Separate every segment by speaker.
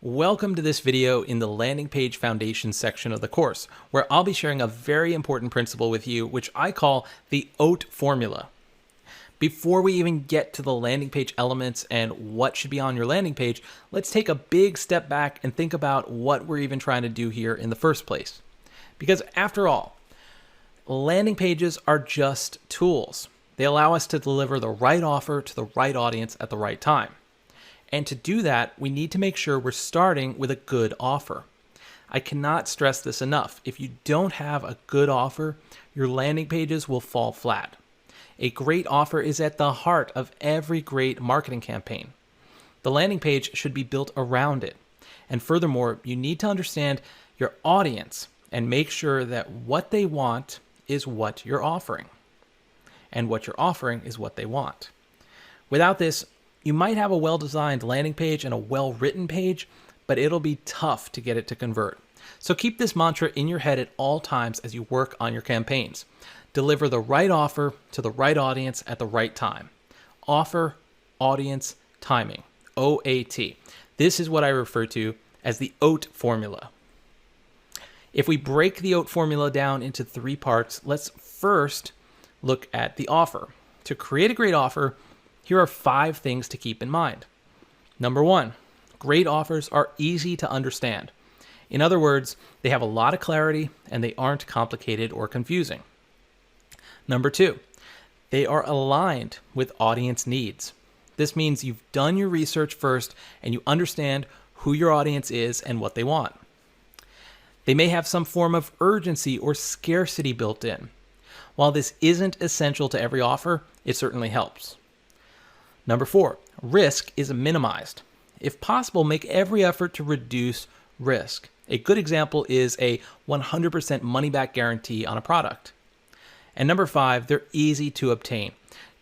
Speaker 1: Welcome to this video in the landing page foundation section of the course, where I'll be sharing a very important principle with you, which I call the OAT Formula. Before we even get to the landing page elements and what should be on your landing page, let's take a big step back and think about what we're even trying to do here in the first place. Because after all, landing pages are just tools. They allow us to deliver the right offer to the right audience at the right time. And to do that, we need to make sure we're starting with a good offer. I cannot stress this enough. If you don't have a good offer, your landing pages will fall flat. A great offer is at the heart of every great marketing campaign. The landing page should be built around it. And furthermore, you need to understand your audience and make sure that what they want is what you're offering. And what you're offering is what they want. Without this, you might have a well-designed landing page and a well-written page, but it'll be tough to get it to convert. So keep this mantra in your head at all times as you work on your campaigns. Deliver the right offer to the right audience at the right time. Offer, audience, timing. OAT. This is what I refer to as the OAT formula. If we break the OAT formula down into 3 parts, let's first look at the offer. To create a great offer, here are 5 things to keep in mind. Number 1, great offers are easy to understand. In other words, they have a lot of clarity and they aren't complicated or confusing. Number 2, they are aligned with audience needs. This means you've done your research first and you understand who your audience is and what they want. They may have some form of urgency or scarcity built in. While this isn't essential to every offer, it certainly helps. Number 4, risk is minimized. If possible, make every effort to reduce risk. A good example is a 100% money-back guarantee on a product. And number 5, they're easy to obtain.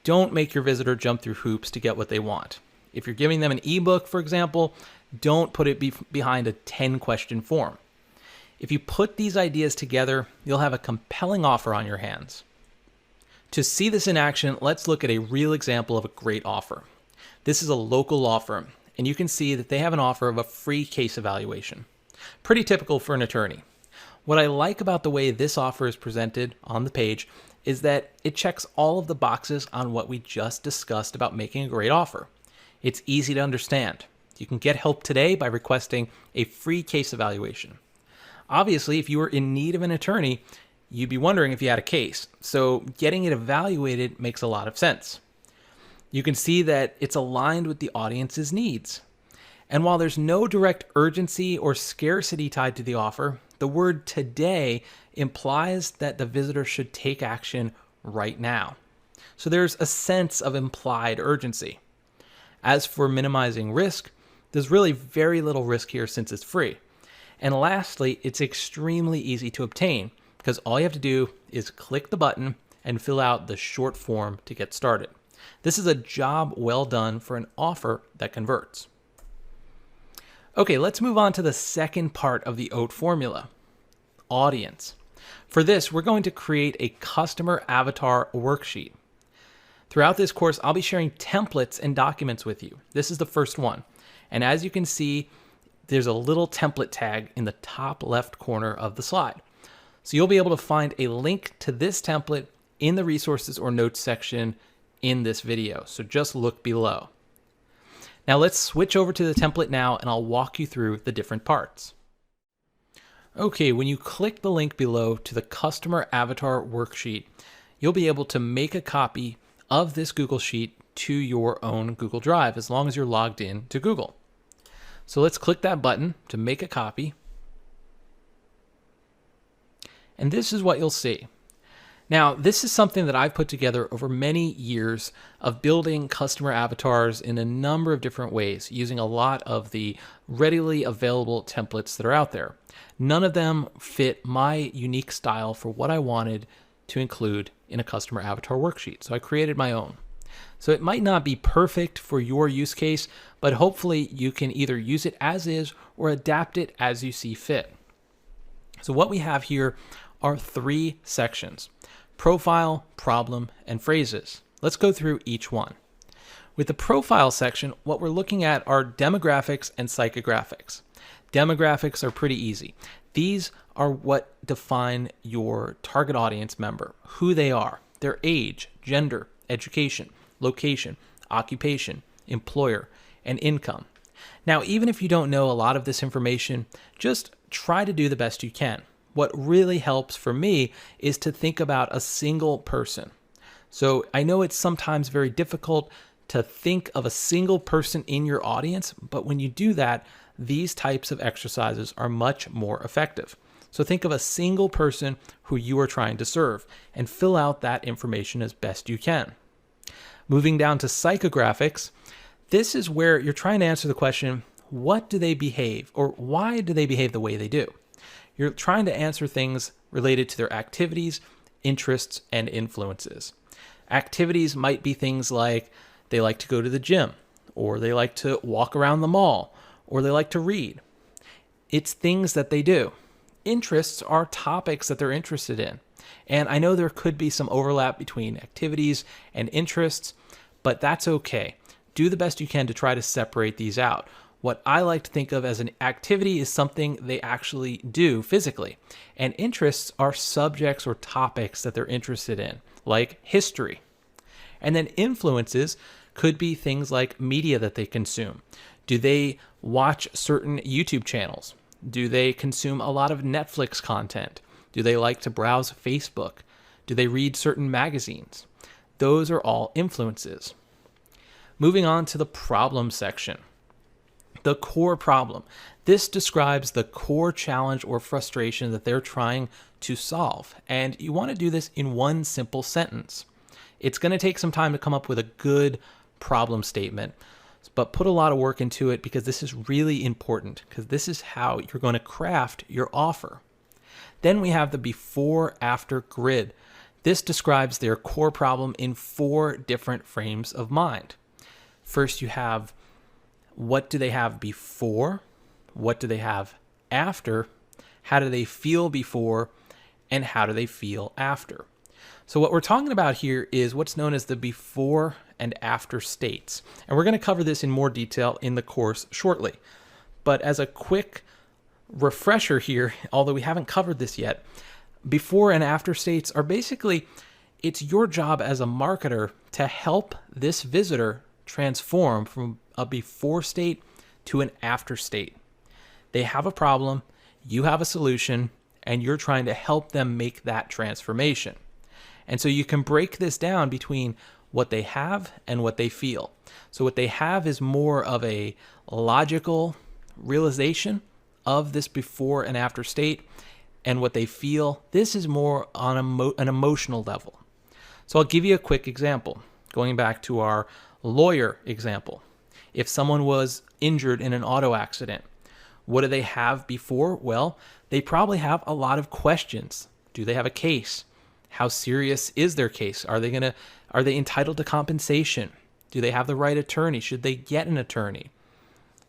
Speaker 1: Don't make your visitor jump through hoops to get what they want. If you're giving them an ebook, for example, don't put it behind a 10-question form. If you put these ideas together, you'll have a compelling offer on your hands. To see this in action, let's look at a real example of a great offer. This is a local law firm, and you can see that they have an offer of a free case evaluation. Pretty typical for an attorney. What I like about the way this offer is presented on the page is that it checks all of the boxes on what we just discussed about making a great offer. It's easy to understand. You can get help today by requesting a free case evaluation. Obviously, if you were in need of an attorney, you'd be wondering if you had a case, so getting it evaluated makes a lot of sense. You can see that it's aligned with the audience's needs. And while there's no direct urgency or scarcity tied to the offer, the word today implies that the visitor should take action right now. So there's a sense of implied urgency. As for minimizing risk, there's really very little risk here since it's free. And lastly, it's extremely easy to obtain, because all you have to do is click the button and fill out the short form to get started. This is a job well done for an offer that converts. Okay, let's move on to the second part of the OAT formula, audience. For this, we're going to create a customer avatar worksheet. Throughout this course, I'll be sharing templates and documents with you. This is the first one. And as you can see, there's a little template tag in the top left corner of the slide. So you'll be able to find a link to this template in the resources or notes section in this video. So just look below. Now let's switch over to the template now and I'll walk you through the different parts. Okay, when you click the link below to the customer avatar worksheet, you'll be able to make a copy of this Google Sheet to your own Google Drive as long as you're logged in to Google. So let's click that button to make a copy. And this is what you'll see. Now, this is something that I've put together over many years of building customer avatars in a number of different ways, using a lot of the readily available templates that are out there. None of them fit my unique style for what I wanted to include in a customer avatar worksheet, so I created my own. So it might not be perfect for your use case, but hopefully you can either use it as is or adapt it as you see fit. So what we have here are 3 sections: profile, problem, and phrases. Let's go through each one. With the profile section, what we're looking at are demographics and psychographics. Demographics are pretty easy. These are what define your target audience member, who they are, their age, gender, education, location, occupation, employer, and income. Now, even if you don't know a lot of this information, just try to do the best you can. What really helps for me is to think about a single person. So I know it's sometimes very difficult to think of a single person in your audience, but when you do that, these types of exercises are much more effective. So think of a single person who you are trying to serve and fill out that information as best you can. Moving down to psychographics, this is where you're trying to answer the question, what do they behave, or why do they behave the way they do? You're trying to answer things related to their activities, interests, and influences. Activities might be things like they like to go to the gym, or they like to walk around the mall, or they like to read. It's things that they do. Interests are topics that they're interested in. And I know there could be some overlap between activities and interests, but that's okay. Do the best you can to try to separate these out. What I like to think of as an activity is something they actually do physically. And interests are subjects or topics that they're interested in, like history. And then influences could be things like media that they consume. Do they watch certain YouTube channels? Do they consume a lot of Netflix content? Do they like to browse Facebook? Do they read certain magazines? Those are all influences. Moving on to the problem section. The core problem. This describes the core challenge or frustration that they're trying to solve. And you want to do this in one simple sentence. It's going to take some time to come up with a good problem statement, but put a lot of work into it because this is really important, because this is how you're going to craft your offer. Then we have the before-after grid. This describes their core problem in 4 different frames of mind. First, you have what do they have before, what do they have after, how do they feel before, and how do they feel after. So what we're talking about here is what's known as the before and after states. And we're going to cover this in more detail in the course shortly. But as a quick refresher here, although we haven't covered this yet, before and after states are basically, it's your job as a marketer to help this visitor transform from a before state to an after state. They have a problem, you have a solution, and you're trying to help them make that transformation. And so you can break this down between what they have and what they feel. So what they have is more of a logical realization of this before and after state, and what they feel, this is more on an emotional level. So I'll give you a quick example. Going back to our lawyer example. If someone was injured in an auto accident, what do they have before? Well, they probably have a lot of questions. Do they have a case? How serious is their case? Are they entitled to compensation? Do they have the right attorney? Should they get an attorney?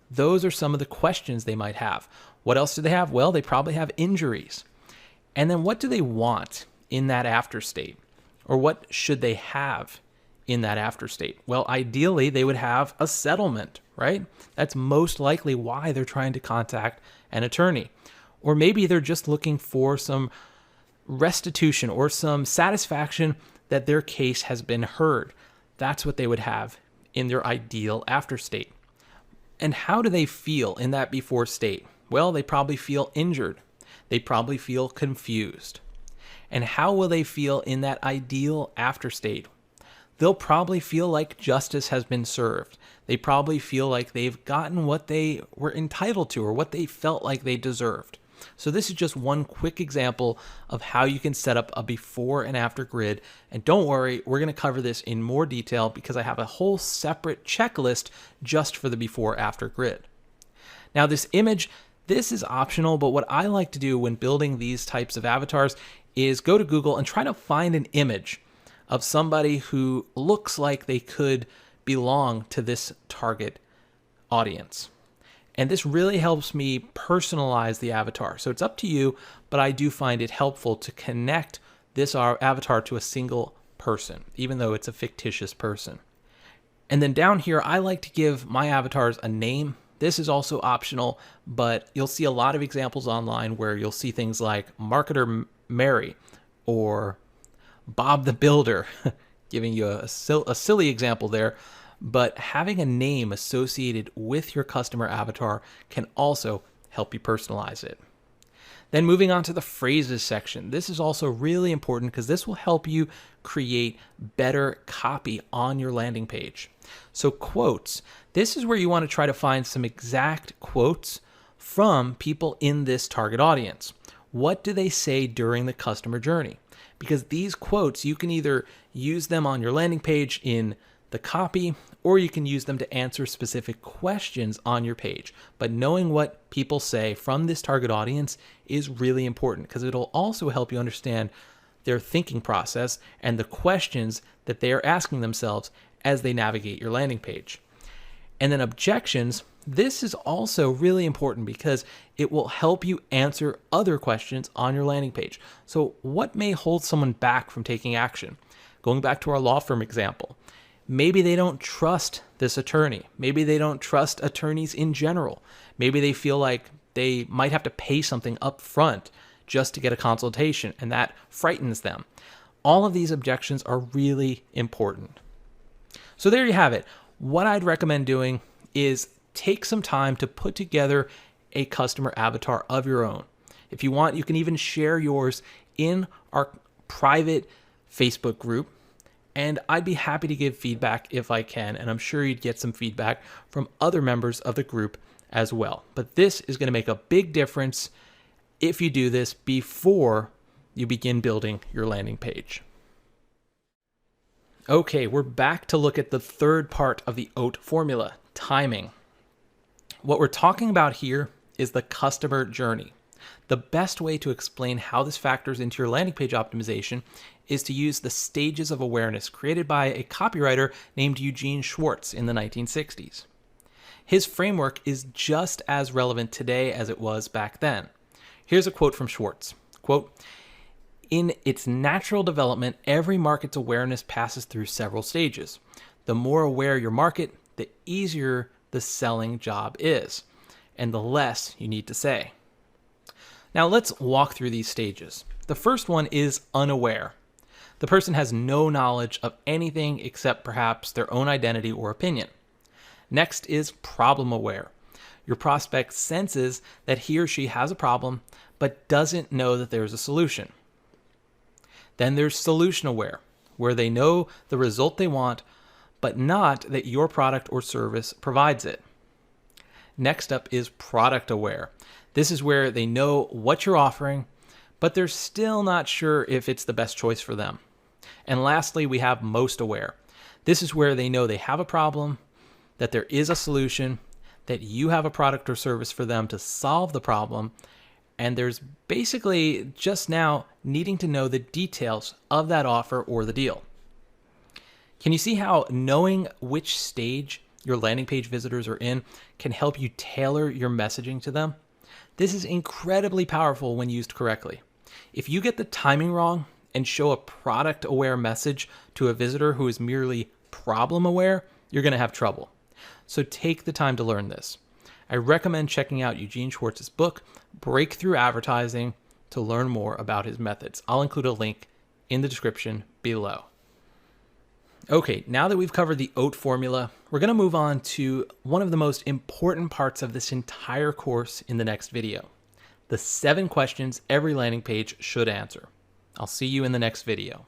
Speaker 1: Those are some of the questions they might have. What else do they have? Well, they probably have injuries. And then what do they want in that after state? Or what should they have in that after state? Well, ideally, they would have a settlement, right? That's most likely why they're trying to contact an attorney. Or maybe they're just looking for some restitution or some satisfaction that their case has been heard. That's what they would have in their ideal after state. And how do they feel in that before state? Well, they probably feel injured. They probably feel confused. And how will they feel in that ideal after state? They'll probably feel like justice has been served. They probably feel like they've gotten what they were entitled to or what they felt like they deserved. So this is just one quick example of how you can set up a before and after grid. And don't worry, we're going to cover this in more detail because I have a whole separate checklist just for the before after grid. Now this image, this is optional, but what I like to do when building these types of avatars is go to Google and try to find an image of somebody who looks like they could belong to this target audience. And this really helps me personalize the avatar. So it's up to you, but I do find it helpful to connect this avatar to a single person, even though it's a fictitious person. And then down here, I like to give my avatars a name. This is also optional, but you'll see a lot of examples online where you'll see things like Marketer Mary or Bob the Builder, giving you a silly example there. But having a name associated with your customer avatar can also help you personalize it. Then moving on to the phrases section. This is also really important because this will help you create better copy on your landing page. So quotes, this is where you want to try to find some exact quotes from people in this target audience. What do they say during the customer journey? Because these quotes, you can either use them on your landing page in the copy, or you can use them to answer specific questions on your page. But knowing what people say from this target audience is really important because it'll also help you understand their thinking process and the questions that they are asking themselves as they navigate your landing page. And then objections, this is also really important because it will help you answer other questions on your landing page. So what may hold someone back from taking action? Going back to our law firm example, maybe they don't trust this attorney. Maybe they don't trust attorneys in general. Maybe they feel like they might have to pay something up front just to get a consultation, and that frightens them. All of these objections are really important. So there you have it. What I'd recommend doing is take some time to put together a customer avatar of your own. If you want, you can even share yours in our private Facebook group. And I'd be happy to give feedback if I can, and I'm sure you'd get some feedback from other members of the group as well. But this is going to make a big difference if you do this before you begin building your landing page. Okay, we're back to look at the third part of the OAT formula, timing. What we're talking about here is the customer journey. The best way to explain how this factors into your landing page optimization is to use the stages of awareness created by a copywriter named Eugene Schwartz in the 1960s. His framework is just as relevant today as it was back then. Here's a quote from Schwartz. Quote, "In its natural development, every market's awareness passes through several stages. The more aware your market, the easier the selling job is, and the less you need to say." Now let's walk through these stages. The first one is unaware. The person has no knowledge of anything except perhaps their own identity or opinion. Next is problem aware. Your prospect senses that he or she has a problem, but doesn't know that there's a solution. Then there's solution aware, where they know the result they want, but not that your product or service provides it. Next up is product aware. This is where they know what you're offering, but they're still not sure if it's the best choice for them. And lastly, we have most aware. This is where they know they have a problem, that there is a solution, that you have a product or service for them to solve the problem, and there's basically just now needing to know the details of that offer or the deal. Can you see how knowing which stage your landing page visitors are in can help you tailor your messaging to them? This is incredibly powerful when used correctly. If you get the timing wrong and show a product-aware message to a visitor who is merely problem-aware, you're going to have trouble. So take the time to learn this. I recommend checking out Eugene Schwartz's book, Breakthrough Advertising, to learn more about his methods. I'll include a link in the description below. Okay, now that we've covered the OAT formula, we're going to move on to one of the most important parts of this entire course in the next video. The 7 questions every landing page should answer. I'll see you in the next video.